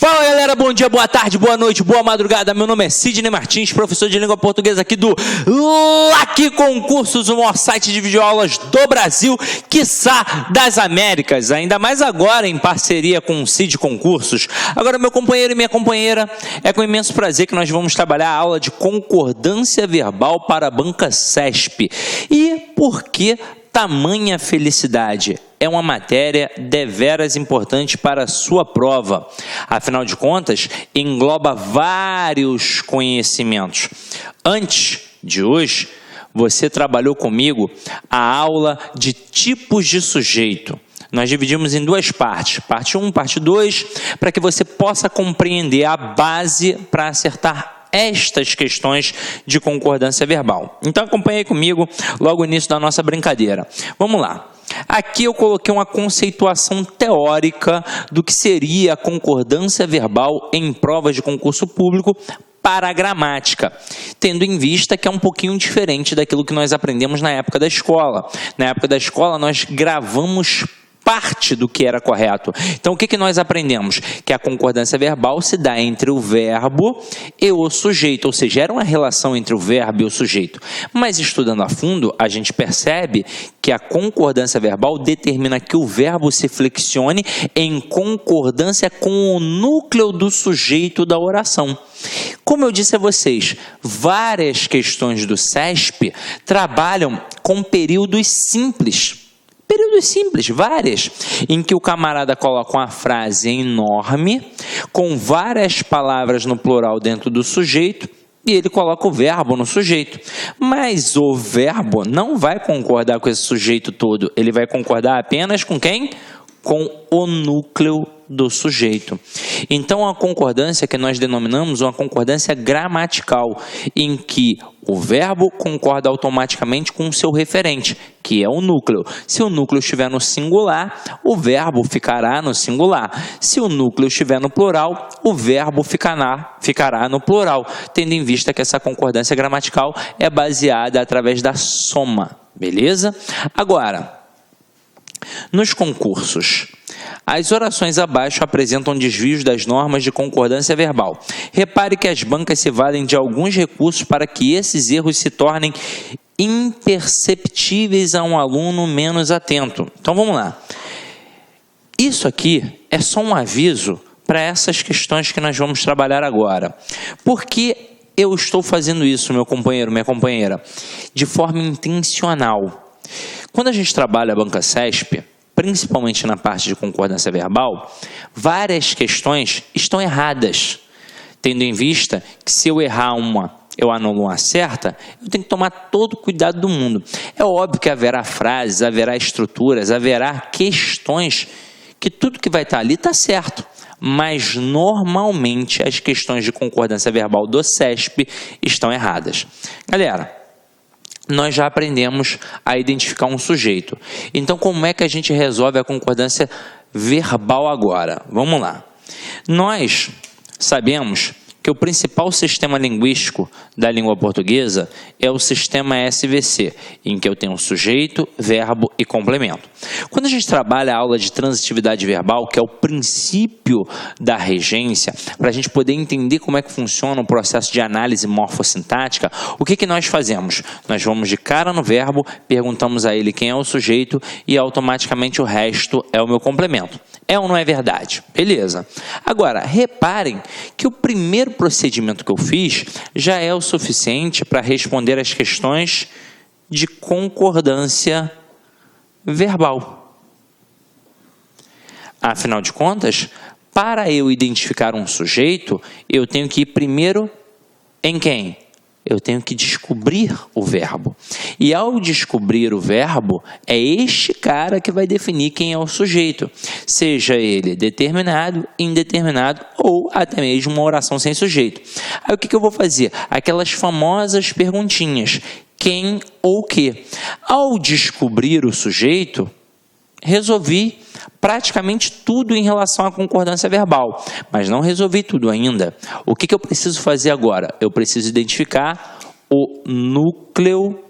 Fala galera, bom dia, boa tarde, boa noite, boa madrugada. Meu nome é Sidney Martins, professor de língua portuguesa aqui do Laqui Concursos, o maior site de videoaulas do Brasil, quiçá das Américas, ainda mais agora em parceria com o Cid Concursos. Agora, meu companheiro e minha companheira, é com imenso prazer que nós vamos trabalhar a aula de concordância verbal para a banca CESP. E por que tamanha felicidade? É uma matéria deveras importante para a sua prova. Afinal de contas, engloba vários conhecimentos. Antes de hoje, você trabalhou comigo a aula de tipos de sujeito. Nós dividimos em duas partes, parte 1, parte 2, para que você possa compreender a base para acertar estas questões de concordância verbal. Então acompanhe comigo logo o início da nossa brincadeira. Vamos lá. Aqui eu coloquei uma conceituação teórica do que seria a concordância verbal em provas de concurso público para a gramática, tendo em vista que é um pouquinho diferente daquilo que nós aprendemos na época da escola. Na época da escola nós gravamos parte do que era correto. Então, o que nós aprendemos? Que a concordância verbal se dá entre o verbo e o sujeito, ou seja, era uma relação entre o verbo e o sujeito. Mas, estudando a fundo, a gente percebe que a concordância verbal determina que o verbo se flexione em concordância com o núcleo do sujeito da oração. Como eu disse a vocês, várias questões do CESP trabalham com períodos simples. Períodos simples, várias, em que o camarada coloca uma frase enorme, com várias palavras no plural dentro do sujeito, e ele coloca o verbo no sujeito. Mas o verbo não vai concordar com esse sujeito todo, ele vai concordar apenas com quem? Com o núcleo do sujeito. Então, a concordância que nós denominamos uma concordância gramatical, em que o verbo concorda automaticamente com o seu referente, que é o núcleo. Se o núcleo estiver no singular, o verbo ficará no singular. Se o núcleo estiver no plural, o verbo ficará no plural, tendo em vista que essa concordância gramatical é baseada através da soma, beleza? Agora, nos concursos, as orações abaixo apresentam desvios das normas de concordância verbal. Repare que as bancas se valem de alguns recursos para que esses erros se tornem imperceptíveis a um aluno menos atento. Então vamos lá. Isso aqui é só um aviso para essas questões que nós vamos trabalhar agora. Por que eu estou fazendo isso, meu companheiro, minha companheira? De forma intencional. Quando a gente trabalha a banca CESP, principalmente na parte de concordância verbal, várias questões estão erradas, tendo em vista que se eu errar uma, eu anulo uma certa, eu tenho que tomar todo o cuidado do mundo. É óbvio que haverá frases, haverá estruturas, haverá questões que tudo que vai estar ali está certo, mas normalmente as questões de concordância verbal do CESP estão erradas. Galera, nós já aprendemos a identificar um sujeito. Então, como é que a gente resolve a concordância verbal agora? Vamos lá. Nós sabemos que o principal sistema linguístico da língua portuguesa é o sistema SVC, em que eu tenho sujeito, verbo e complemento. Quando a gente trabalha a aula de transitividade verbal, que é o princípio da regência, para a gente poder entender como é que funciona o processo de análise morfossintática, o que nós fazemos? Nós vamos de cara no verbo, perguntamos a ele quem é o sujeito e automaticamente o resto é o meu complemento. É ou não é verdade? Beleza. Agora, reparem que o primeiro procedimento que eu fiz já é o suficiente para responder as questões de concordância verbal. Afinal de contas, para eu identificar um sujeito, eu tenho que ir primeiro em quem? Eu tenho que descobrir o verbo. E ao descobrir o verbo, é este cara que vai definir quem é o sujeito. Seja ele determinado, indeterminado ou até mesmo uma oração sem sujeito. Aí o que eu vou fazer? Aquelas famosas perguntinhas. Quem ou que? Ao descobrir o sujeito, resolvi praticamente tudo em relação à concordância verbal, mas não resolvi tudo ainda. O que eu preciso fazer agora? Eu preciso identificar o núcleo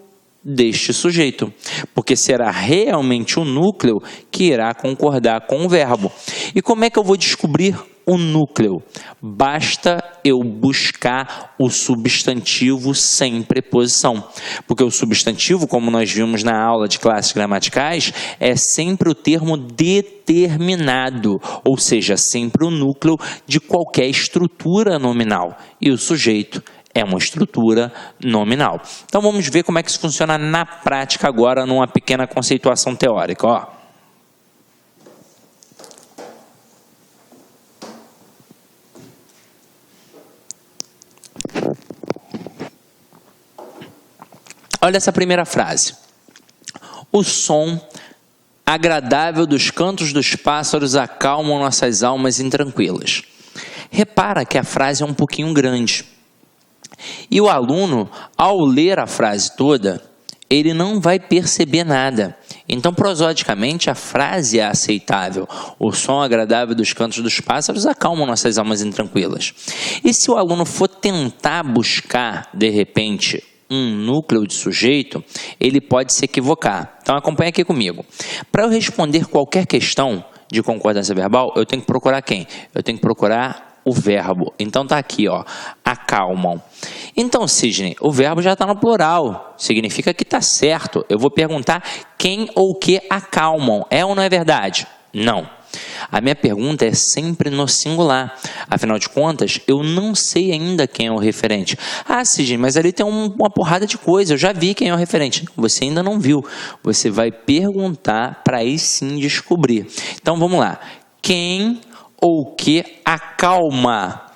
deste sujeito, porque será realmente o núcleo que irá concordar com o verbo. E como é que eu vou descobrir o núcleo. Basta eu buscar o substantivo sem preposição. Porque o substantivo, como nós vimos na aula de classes gramaticais, é sempre o termo determinado, ou seja, sempre o núcleo de qualquer estrutura nominal. E o sujeito é uma estrutura nominal. Então vamos ver como é que isso funciona na prática agora, numa pequena conceituação teórica. Ó. Olha essa primeira frase. O som agradável dos cantos dos pássaros acalmam nossas almas intranquilas. Repara que a frase é um pouquinho grande. E o aluno, ao ler a frase toda, ele não vai perceber nada. Então, prosodicamente, a frase é aceitável. O som agradável dos cantos dos pássaros acalma nossas almas intranquilas. E se o aluno for tentar buscar, de repente, um núcleo de sujeito, ele pode se equivocar. Então, acompanha aqui comigo. Para eu responder qualquer questão de concordância verbal, eu tenho que procurar quem? Eu tenho que procurar o verbo. Então, tá aqui, ó, acalmam. Então, Sidney, o verbo já está no plural. Significa que está certo. Eu vou perguntar quem ou que acalmam. É ou não é verdade? Não. A minha pergunta é sempre no singular. Afinal de contas, eu não sei ainda quem é o referente. Ah, Sidney, mas ali tem uma porrada de coisa. Eu já vi quem é o referente. Você ainda não viu. Você vai perguntar para aí sim descobrir. Então, vamos lá. Quem ou que acalma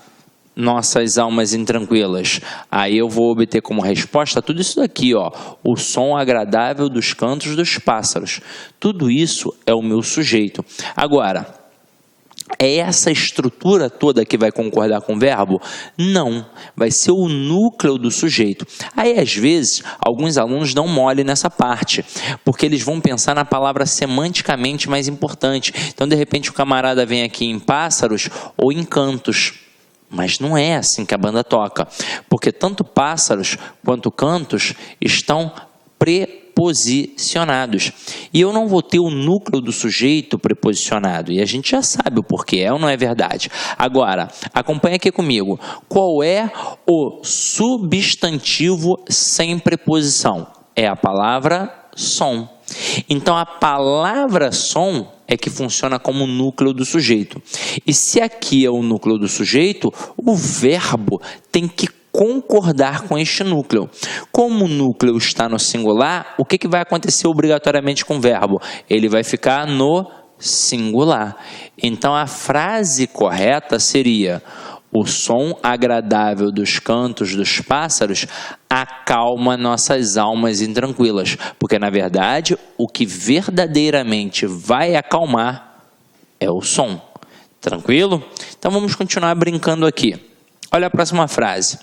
nossas almas intranquilas? Aí eu vou obter como resposta tudo isso daqui, ó. O som agradável dos cantos dos pássaros. Tudo isso é o meu sujeito. Agora, é essa estrutura toda que vai concordar com o verbo? Não, vai ser o núcleo do sujeito. Aí, às vezes, alguns alunos dão mole nessa parte, porque eles vão pensar na palavra semanticamente mais importante. Então, de repente, o camarada vem aqui em pássaros ou em cantos. Mas não é assim que a banda toca, porque tanto pássaros quanto cantos estão preposicionados. E eu não vou ter o núcleo do sujeito preposicionado, e a gente já sabe o porquê, é ou não é verdade? Agora, acompanha aqui comigo. Qual é o substantivo sem preposição? É a palavra som. Então, a palavra som é que funciona como núcleo do sujeito. E se aqui é o núcleo do sujeito, o verbo tem que concordar com este núcleo. Como o núcleo está no singular, o que vai acontecer obrigatoriamente com o verbo? Ele vai ficar no singular. Então, a frase correta seria: o som agradável dos cantos dos pássaros acalma nossas almas intranquilas. Porque, na verdade, o que verdadeiramente vai acalmar é o som. Tranquilo? Então, vamos continuar brincando aqui. Olha a próxima frase.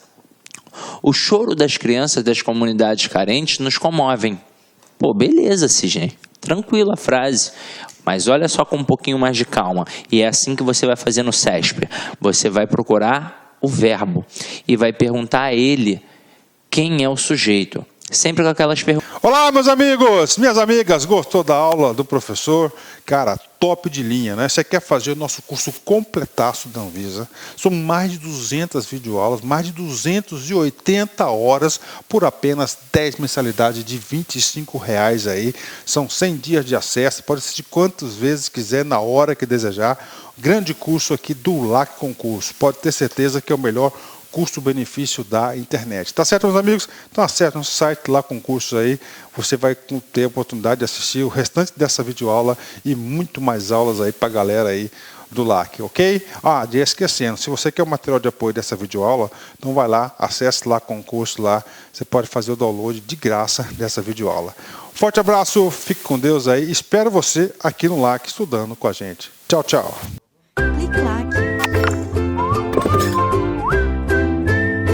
O choro das crianças das comunidades carentes nos comovem. Pô, beleza, Sidney. Tranquila a frase. Mas olha só com um pouquinho mais de calma. E é assim que você vai fazer no CESP. Você vai procurar o verbo e vai perguntar a ele quem é o sujeito. Sempre com aquelas perguntas. Olá, meus amigos, minhas amigas. Gostou da aula do professor? Cara, top de linha, né? Você quer fazer o nosso curso completaço da Anvisa? São mais de 200 videoaulas, mais de 280 horas por apenas 10 mensalidades de R$25 aí. São 100 dias de acesso, pode assistir quantas vezes quiser, na hora que desejar. Grande curso aqui do LAC Concurso. Pode ter certeza que é o melhor custo-benefício da internet. Tá certo, meus amigos? Então acesse nosso site lá, concursos aí. Você vai ter a oportunidade de assistir o restante dessa videoaula e muito mais aulas aí para a galera aí do LAC, ok? Ah, e esquecendo, se você quer o material de apoio dessa videoaula, então vai lá, acesse lá, concurso lá. Você pode fazer o download de graça dessa videoaula. Forte abraço, fique com Deus aí. Espero você aqui no LAC estudando com a gente. Tchau, tchau.